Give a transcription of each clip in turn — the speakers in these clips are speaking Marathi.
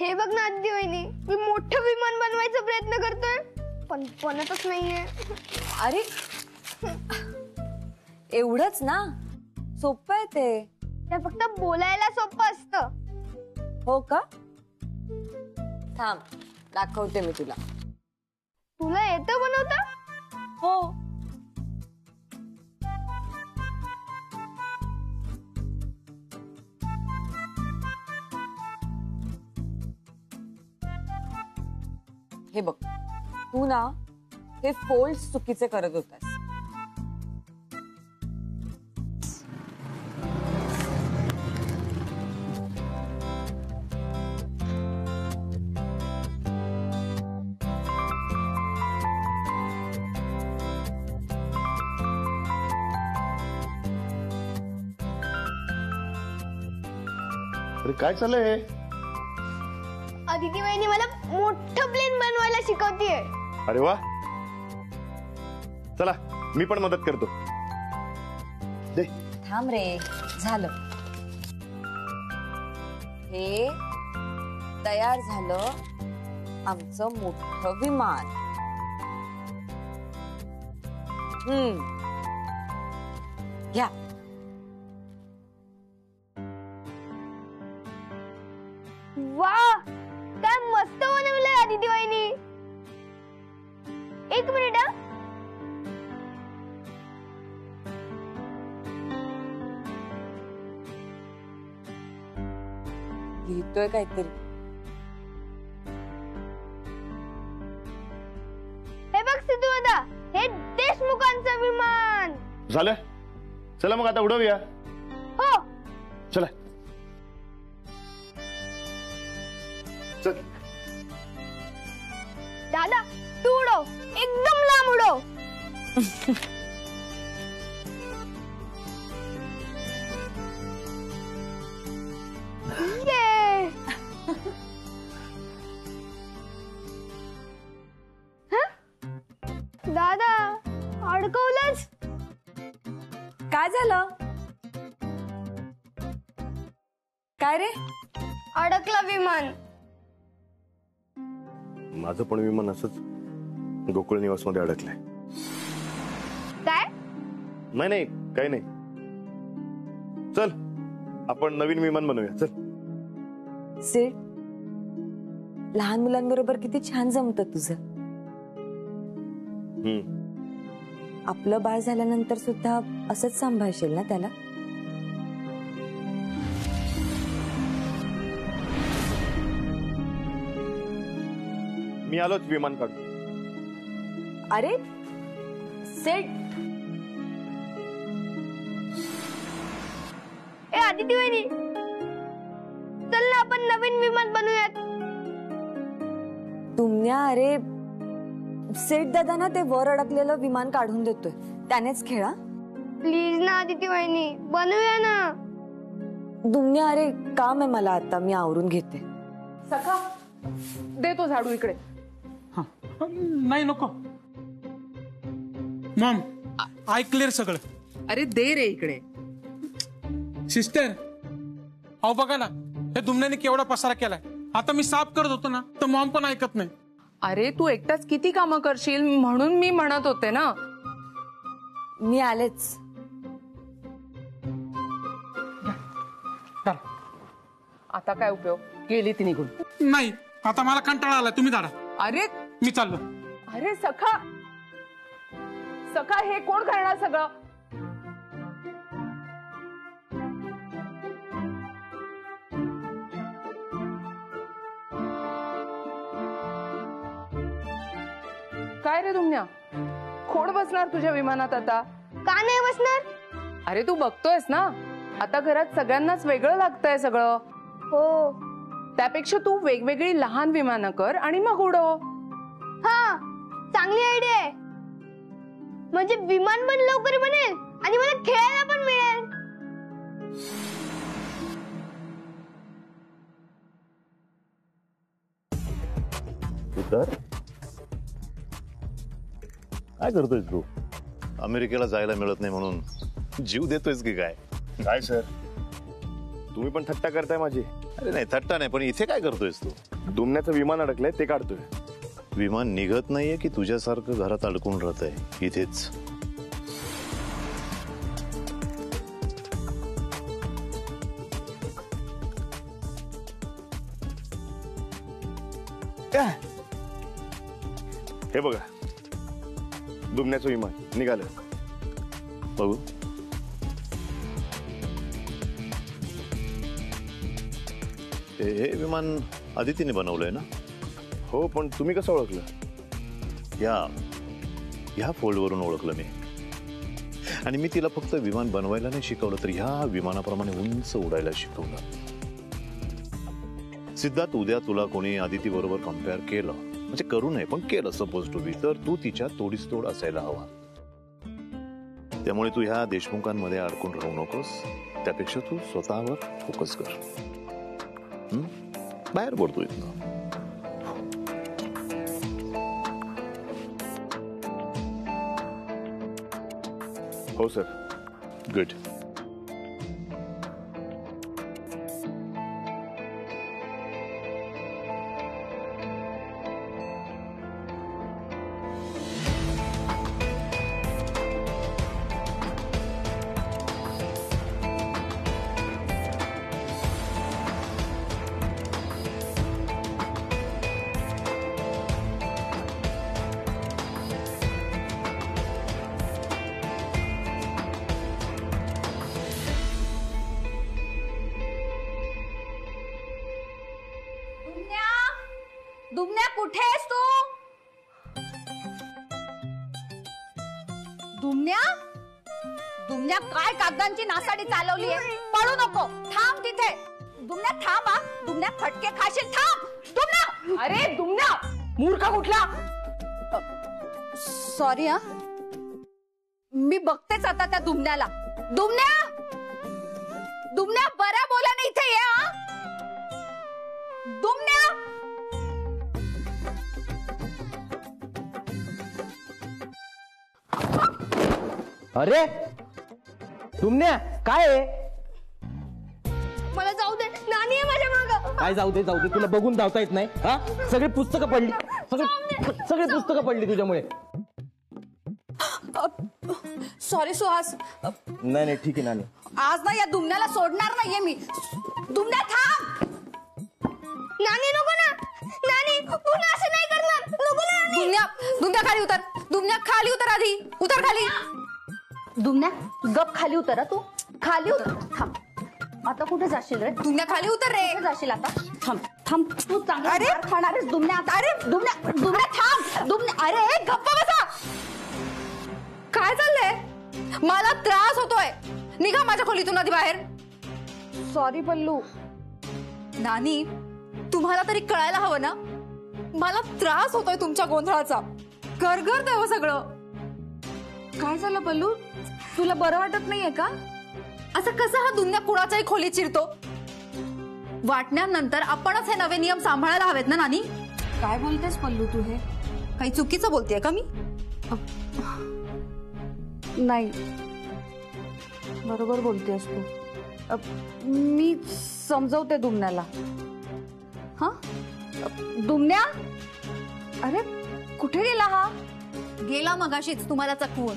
हे बघ ना आदिती वहिनी, मी मोठं विमान बनवायचा प्रयत्न करतोय पण बनतच नाहीये. अरे एवढंच ना, सोपं आहे ते. फक्त बोलायला सोपं असतं. हो का? थांब दाखवते मी तुला. तुला येतं बनवता? हो. हे बघ, तू ना हे फोल्ड चुकीचे करत होतास. अरे काय चाललंय? आदिती वहिनी मला मोठं प्लेन बनवायला शिकवतीये. अरे वा, चला मी पण मदत करतो. दे. थांब रे, झालं. हे तयार झालं आमचं मोठं विमान. घ्या. वा, काय मस्त बनवलंय आदिती वहिनी. एक मिनिट. लिहितोय काहीतरी. हे बघ सिद्धूदा, हे देशमुखांचं विमान झालं. चला मग आता उडवूया. हो. चला चल. दादा तू उडव, एकदम लांब उडव. ये. दादा अडकवलंच. काय झालं? काय रे? अडकलं विमान. माझं पण विमान असंच गोकुळ निवास मध्ये अडकलंय. काय? नाही नाही, काही नाही. चल आपण नवीन विमान बनवूया. चल. सिड, लहान मुलांबरोबर किती छान जमतं तुझं. आपलं बाळ झाल्यानंतर सुद्धा असंच सांभाळशील ना त्याला? मी आलोच विमान काढून. अरे सिड. ए आदिती वहिनी, चल ना आपण नवीन विमान बनवूयात. तुमच्या अरे सेठ दादा ना ते वर अडकलेलं विमान काढून देतोय, त्यानेच खेळा. प्लीज ना आदिती वहिनी, बनवूया ना. दुनिया अरे काम आहे मला आता, मी आवरून घेते. सखा दे तो झाडू इकडे. नाही नको. मॉम आय क्लिअर सगळं. अरे दे रे इकडे. सिस्टर अहो बघा ना, हे दुमण्याने केवढा पसारा केलाय. आता मी साफ करत होतो ना तर मॉम पण ऐकत नाही. अरे तू एकटाच किती कामं करशील म्हणून मी म्हणत होते ना. मी आलेच. आता काय उपयोग, गेली ती निघून. नाही आता मला कंटाळा आला, तुम्ही दाडा. अरे मी चाललो. अरे सखा, सखा हे कोण करणार सगळं? काय रे दुमण्या, कोण बसणार तुझ्या विमानात आता? का नाही बसणार? अरे तू बघतोयस ना, आता घरात सगळ्यांनाच वेगळं लागतंय सगळं. हो. त्यापेक्षा तू वेगवेगळी लहान विमानं कर आणि मग उडव. हा, चांगली आयडिया आहे. म्हणजे विमान पण लवकर बनेल आणि मला खेळायला पण मिळेल. तर काय करतोयस तू? अमेरिकेला जायला मिळत नाही म्हणून जीव देतोयस की काय? काय सर, तुम्ही पण थट्टा करताय माझी. अरे नाही थट्टा नाही, पण इथे काय करतोयस तू? दुमण्याचं विमान अडकलंय ते काढतोय. विमान निघत नाहीये की तुझ्यासारखं घरात अडकून राहत आहे इथेच? हे बघा, दुमण्याचं विमान निघालं. बघू. हे विमान आदितीने बनवलंय ना? हो, पण तुम्ही कसं ओळखलं? ह्या फोल्डवरून ओळखलं मी. आणि मी तिला फक्त विमान बनवायला नाही शिकवलं, तर ह्या विमानाप्रमाणे उंच उडायला शिकवलं. सिद्धार्थ, उद्या तुला कोणी आदिती बरोबर कम्पेअर केलं, म्हणजे करू नये पण केलं सपोज टू बी, तर तू तिच्या तोडीस तोड असायला हवा. त्यामुळे तू ह्या देशमुखांमध्ये अडकून राहू नकोस. त्यापेक्षा तू स्वतःवर फोकस कर. बाहेर पडतो इथनं. हो सर. गुड. दुमण्या, कुठे आहेस तू? दुमण्या, दुमण्या, काय कागदांची नासाडी चालवली आहे? पळू नको, थांब तिथे. दुमण्या थांब. दुमण्या, फटके खाशील, थांब. दुमण्या. अरे दुमण्या, मूर्ख कुठला? सॉरी हा, मी बघतेच आता त्या दुमण्याला. दुमण्या, दुमण्या, बऱ्या बोलाने इथे ये. हा दुमण्या. अरे दुमण्या, काय आहे? मला जाऊ दे, नानी आहे माझ्या मागं. काय जाऊ दे तुला बघून धावता येत नाही? हा, सगळी पुस्तकं पडली, सगळी पुस्तकं पडली तुझ्यामुळे. सॉरी सुहास. नाही ठीक आहे नानी. आज ना या दुमण्याला सोडणार नाहीये मी. दुमण्या थांब. नानी नको ना. नानी, पुन्हा असं नाही करणार. नको ना नानी. दुमण्या, दुमण्या खाली उतर. दुमण्या खाली उतर आधी. उतर खाली. दुमण्या गप खाली उतर. तू खाली उतर. थांब. आता कुठे जाशील रे? दुमण्या खाली उतर रे. कुठे जाशील आता? थांब थांब. तू चांगला मार खाणार आहेस दुमण्या आता. अरे दुमण्या, दुमण्या थांब. दुमण्या, अरे गप्प बसा. काय चाललंय? मला त्रास होतोय. निघा माझ्या खोलीतून आधी बाहेर. सॉरी पल्लू. नानी, तुम्हाला तरी कळायला हवं ना, मला त्रास होतोय तुमच्या गोंधळाचा. गरगरतंय हो सगळं. काय झालं पल्लू? तुला बरं वाटत नाहीये का? असं कसं हा दुनिया कुणाच्याही खोलीत चिरतो? वाटण्यानंतर आपणच हे नवे नियम सांभाळायला हवेत ना नानी? काय बोलतेस पल्लू तू? हे काही चुकीचं बोलतेय का मी? नाही, बरोबर बोलतेस तू. मी समजवते दुमण्याला. हा दुमण्या, अरे कुठे गेला हा? गेला मगाशीच तुम्हाला चकवून.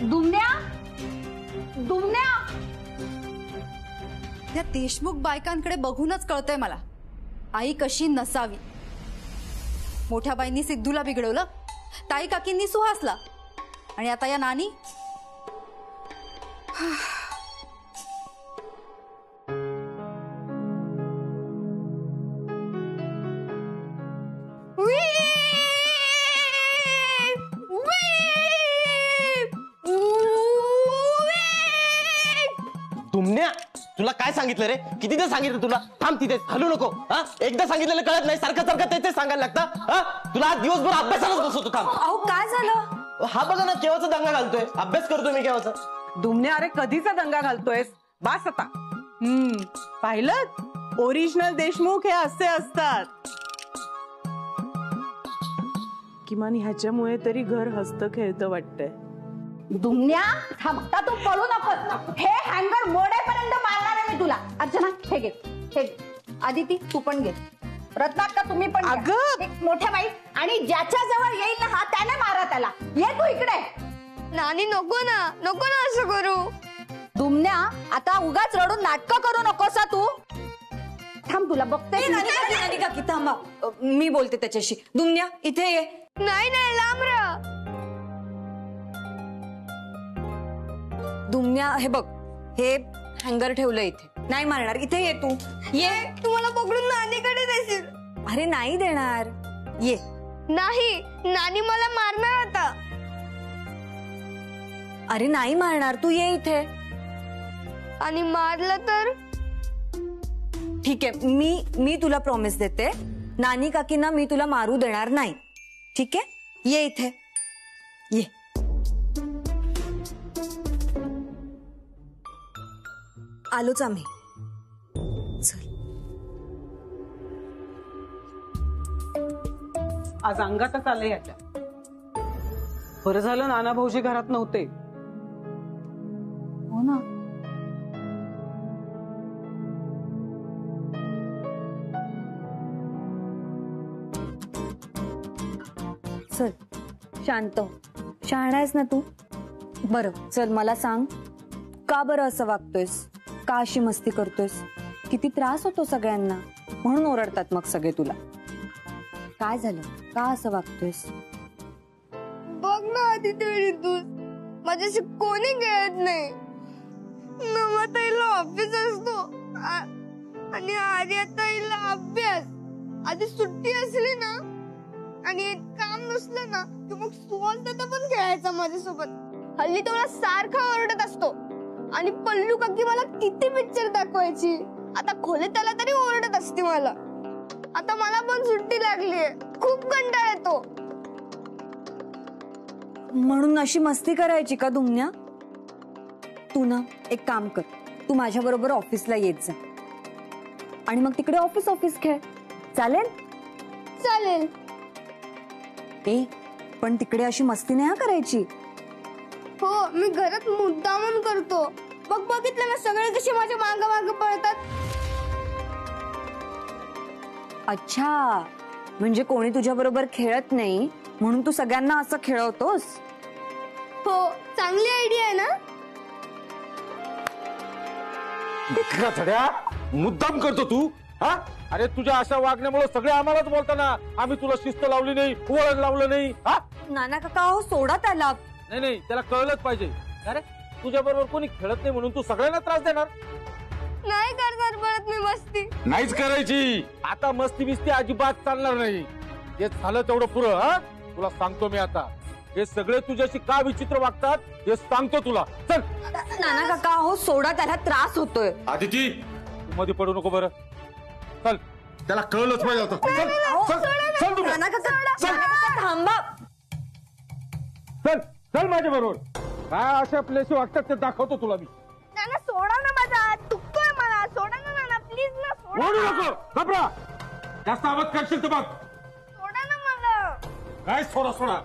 दुमण्या, दुमण्या. त्या देशमुख बायकांकडे बघूनच कळतंय मला आई कशी नसावी. मोठ्या बाईंनी सिद्धूला बिघडवलं, ताई काकींनी सुहासला, आणि आता या नानी. दुमण्या, तुला काय सांगितलं रे? कितीदा सांगितलं तुला? थांब तिथेच, हलू नको. हा, एकदा सांगितलेलं कळत नाही, सारखं तेच सांगायला लागतं. हा, तुला आज दिवसभर अभ्यासालाच बसवतो. थांब. अहो काय झालं? हा बघा ना, केव्हाचा दंगा घालतोय. अभ्यास करतोय मी केव्हाचा. दुमण्या, अरे कधीचा दंगा घालतोयस? बास आता. पाहिलं, ओरिजिनल देशमुख हे असे असतात. किमान ह्याच्यामुळे तरी घर हसतं खेळतं वाटतंय. दुमण्या थांब. आता तू पळू नको. हे हे घे, हे घे. आदिती तू पण घे. रत्नाक्का तुम्ही पण घ्या. अगं! एक मोठ्या बाई आणि ज्याच्या जवळ येईल ना हा त्याने मारा त्याला. ये तू इकडे. नानी नको ना असं करू. दुमण्या आता उगाच रडून नाटकं करू नकोस तू. थांब तुला बघते. नानी काकी थांबा, मी बोलते त्याच्याशी. दुमण्या इथे ये. नाही लांब राहा. दुमण्या हे बघ, हे हँगर ठेवलं इथे. नाही मारणार, इथे ये तू. ये. तुम्हाला पकडून नानीकडे देशील. अरे नाही देणार, ये. नाही, नानी मला मारणार आता. अरे नाही मारणार, तू ये इथे. आणि मारलं तर? ठीक आहे, मी तुला प्रॉमिस देते, नानी काकींना मी तुला मारू देणार नाही. ठीक आहे, ये इथे, ये. आलोच आम्ही. चल. आज अंगातच आलंय याच्या. बरं झालं नाना भाऊजी घरात नव्हते. हो ना. चल शांत, शहाणा आहेस ना तू. बरं चल मला सांग, का बरं असं वागतोयस, का अशी मस्ती करतोयस, किती त्रास होतो सगळ्यांना, म्हणून ओरडतात मग सगळे तुला. काय झालं, का असं वागतोयस? बघ ना आदिती, तू माझ्याशी कोणी खेळत नाही. नवताईला ऑफिस असतो आणि आर्याताईला अभ्यास. आधी सुट्टी असली ना आणि काम नसलं ना की मग सुहास दादा पण खेळायचा माझ्यासोबत. हल्ली तो मला सारखा ओरडत असतो. आणि पल्लू काकी मला किती पिक्चर दाखवायची. आता खोलीत त्याला तरी ओरडत असते मला. आता मला पण सुट्टी लागलीये, खूप कंटाळा येतो. म्हणून अशी मस्ती करायची का दुमण्या? तू ना एक काम कर, तू माझ्या बरोबर ऑफिसला येत जा आणि मग तिकडे ऑफिस खेळ. चालेल? चालेल. ए पण तिकडे अशी मस्ती नाही करायची. हो, मी घरात मुद्दामून करतो. बघितलं ना सगळे कसे माझ्या मागे पळतात. अच्छा, म्हणजे कोणी तुझ्या बरोबर खेळत नाही म्हणून तू सगळ्यांना असं खेळवतोस? हो, चांगली आयडिया आहे ना. थड्या मुद्दाम करतो तू. हा, अरे तुझ्या अशा वागण्यामुळे सगळे आम्हालाच बोलताना आम्ही तुला शिस्त लावली नाही, वळण लावलं नाही. हा नाना काका हो, सोडा त्याला. नाही त्याला कळलंच पाहिजे. अरे तुझ्या बरोबर कोणी खेळत नाही म्हणून तू सगळ्यांना त्रास देणार? नाही करणार परत मी मस्ती. नाहीच करायची. आता मस्ती बिस्ती अजिबात चालणार नाही. हे झालं तेवढं पुरं. हा, तुला सांगतो मी आता, हे सगळे तुझ्याशी का विचित्र वागतात हे सांगतो तुला. चल. नाना काका हो, सोडा त्याला, त्रास होतोय. आदिती तू मध्ये पडू नको बरं. चल, त्याला कळलंच पाहिजे होतं. चल तू. नाना काका थांबा. चल माझ्या बरोबर. काय अशा प्लेस वागतात ते दाखवतो तुला मी. नाना सोडा ना, माझा दुखतोय मला. सोडा ना नाना, प्लीज ना, सोडा. ओढू नको, घबरा. जास्त आवाज करशील तर बघ. सोडा ना मला. काय सोडा.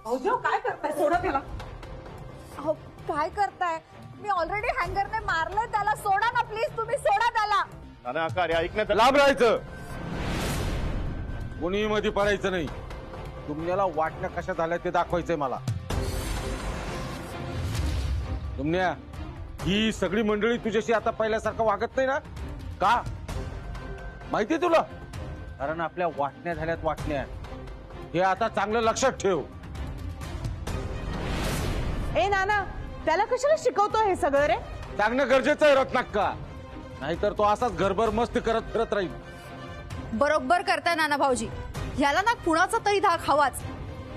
भाऊजी काय करताय? सोडा त्याला. अहो काय करताय? मी ऑलरेडी हँगरने मारलंय त्याला. सोडा ना प्लीज, तुम्ही सोडा त्याला. नाना अक्का, अरे ऐक ना. लांब राहायचं, कोणी मध्ये पडायचं नाही. तुमण्याला वाटण्या कशा झाल्या ते दाखवायचंय मला. तुमण्या, ही सगळी मंडळी तुझ्याशी आता पहिल्यासारखं वागत नाही ना? का माहितीये तुला? कारण आपल्या वाटण्या झाल्यात, वाटण्या. हे आता चांगलं लक्षात ठेव. ए नाना, त्याला कशाला शिकवतो हे सगळं रे? सांगणं गरजेचं आहे रत्नाक्का, नाहीतर तो असाच घरभर मस्ती करत फिरत राहील. बरोबर करताय नाना भाऊजी. ह्याला ना कुणाचा तरी धाक हवाच.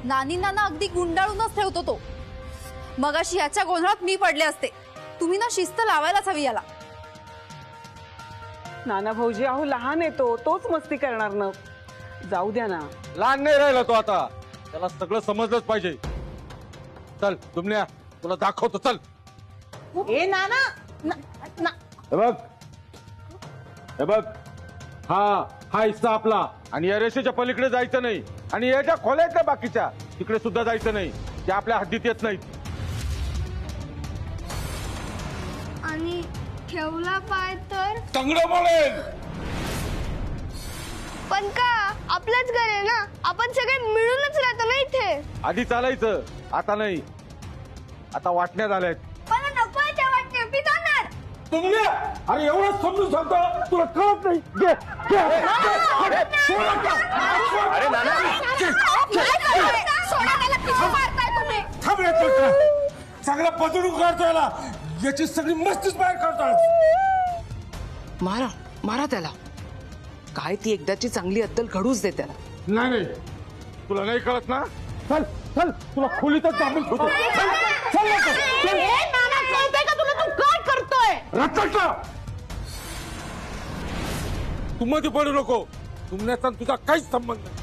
नानींना ना अगदी गुंडाळूनच ठेवतो तो. मगाशी याच्या गोंधळात मी पडले असते. तुम्ही ना शिस्त लावायलाच हवी याला. नाना भाऊजी अहो लहान येतो, तोच मस्ती करणार ना. जाऊ द्या ना. लहान नाही राहिला तो आता, त्याला सगळं समजलंच पाहिजे. चल तुमल्या, तुला दाखवतो. चल. ए नाना. हे बघ, हा हिस्सा आपला. आणि या रेषेच्या पलीकडे जायचं नाही. आणि याच्या खोल्या आहेत ना बाकीच्या, तिकडे सुद्धा जायचं नाही. ते आपल्या हद्दीत येत नाहीत. आणि ठेवला पाय तर चांगलं बोलेल. पण का आपलंच घर आहे ना, आपण सगळे मिळूनच राहतो ना इथे. आधी चालायचं, आता नाही. आता वाटण्यात आल्यात. मला नको आहे त्या वाटण्या, मी जाणार. तुम्ही अरे एवढंच समजून सांगतो, तुला कळत नाही. घे, घे. अरे नाना थांब रे, तुला सगळं बदलून काढतो याला. याची सगळी मस्तीच बाहेर काढतात. मारा मारा त्याला. काय ती एकदाची चांगली अद्दल घडूच दे त्याला. नाही नाही, तुला नाही कळत ना. चल चल, तुला खोलीतच दाबून ठेवतो. चल चल लवकर, चल. कळतंय का तुला? तू काय करतोय? रचटा, तू मध्ये पडू नको. तुमण्याचा तुझा काहीच संबंध नाही.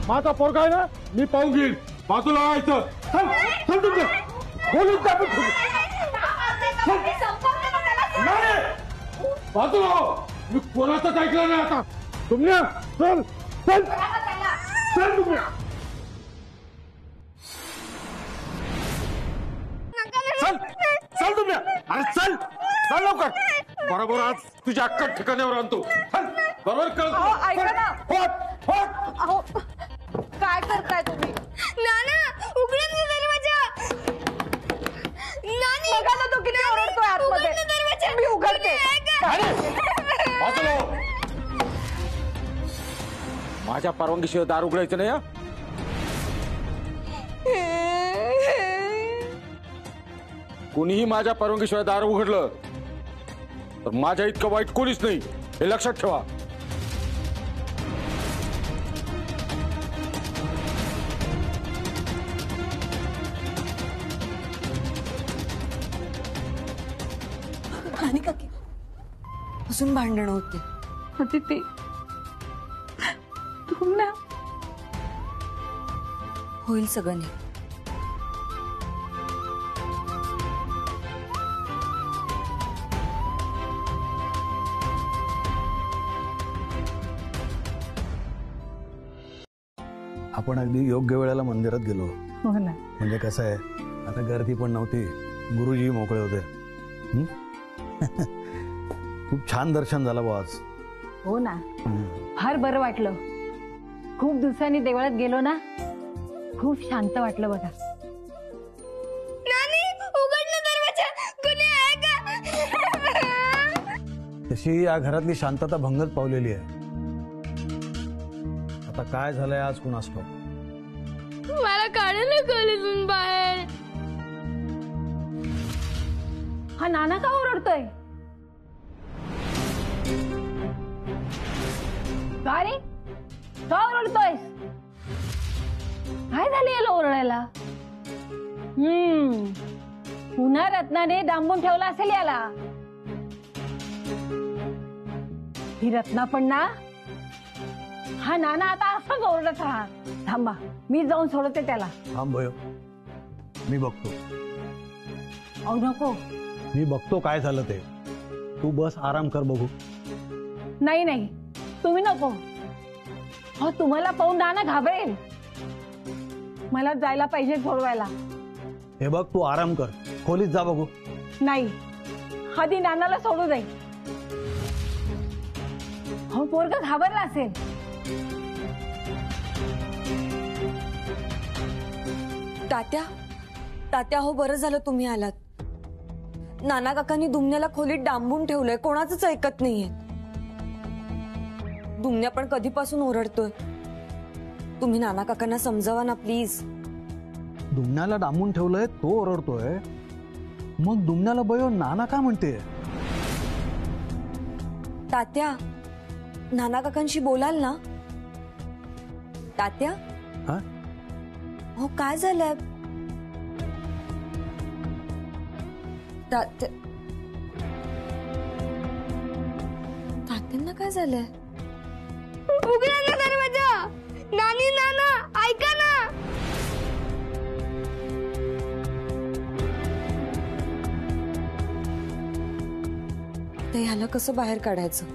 माझा पोरगा आहे ना, मी पाहून घेईल. बाजूला व्हायचं. चल चल, तुमच्या खोलीत दाबून ठेवतो. नाही, बाजूला हो. मी कोणाचंच ऐकलं नाही आता. तुमल्या चल चल चल, तुमल्या चल चल, तुमल्या अरे चल चल लवकर. बरोबर आज तुझ्या अक्कल ठिकाण्यावर आणतो. चल बरोबर कर. ऐका ना. होत होत. अहो, काय करताय तुम्ही? नाना उघडून दे दरवाजा. नानी बघा ना, तो किती ओरडतोय आतमध्ये. उघड ना दरवाजा. मी उघडते. बाजूला हो. माझ्या परवानगीशिवाय दार उघडायचं नाही. कोणीही माझ्या परवानगीशिवाय दार उघडलं तर माझ्या इतकं वाईट कोणीच नाही, हे लक्षात ठेवा. आणि काकी अजून भांडणं होते. अदिती, तुमल्या होईल सगळं नाही. आपण अगदी योग्य वेळेला मंदिरात गेलो. हो ना. म्हणजे कसं आहे, आता गर्दी पण नव्हती, गुरुजी मोकळे होते. खूप छान दर्शन झालं बुवा आज. हो ना, फार बरं वाटलं. खूप दिवसांनी देवळात गेलो ना, खूप शांत वाटलं बघा. नानी उघड ना दरवाजा. कोणी आहे का? तशी या घरातली शांतता भंगच पावलेली आहे. आता काय झालंय आज कुणास ठाऊक. मला काढ ना खोलीतून बाहेर. हा नाना का ओरडतोय? का रे, का ओरडतोयस? काय झालं याला ओरडायला? पुन्हा रत्नाने डांबून ठेवला असेल याला. ही रत्ना पण ना, हा नाना आता असंच ओरडत राहा. थांबा, मी जाऊन सोडते त्याला. थांब भयो, मी बघतो. अहो नको. मी बघतो काय झालं ते. तू बस आराम कर, बघू. नाही नाही, तुम्ही नको. हो, तुम्हाला पाहून नाना घाबरेल. मला जायला पाहिजे सोडवायला. हे बघ, तू आराम कर, खोलीत जा, बघू. नाही, आधी नानाला सोडू जाईल. हो, पोरगा घाबरला असेल. तात्या तात्या हो, बरं झालं तुम्ही आलात. नाना काकांनी दुमण्याला खोलीत डांबून ठेवलंय, कोणाचंच ऐकत नाहीये. दुमण्या पण कधीपासून ओरडतोय. तुम्ही नाना काकांना समजावा ना प्लीज. दुमण्याला डांबून ठेवलंय, तो ओरडतोय, मग दुमण्याला बयो नाना का म्हणते? तात्या, नाना काकांशी बोलाल ना? तात्या, हा? हो काय झालंय? तात्यांना काय झालंय? उघडा ना दरवाजा. नानी नाना ऐका ना. ते ह्याला कसं बाहेर काढायचं?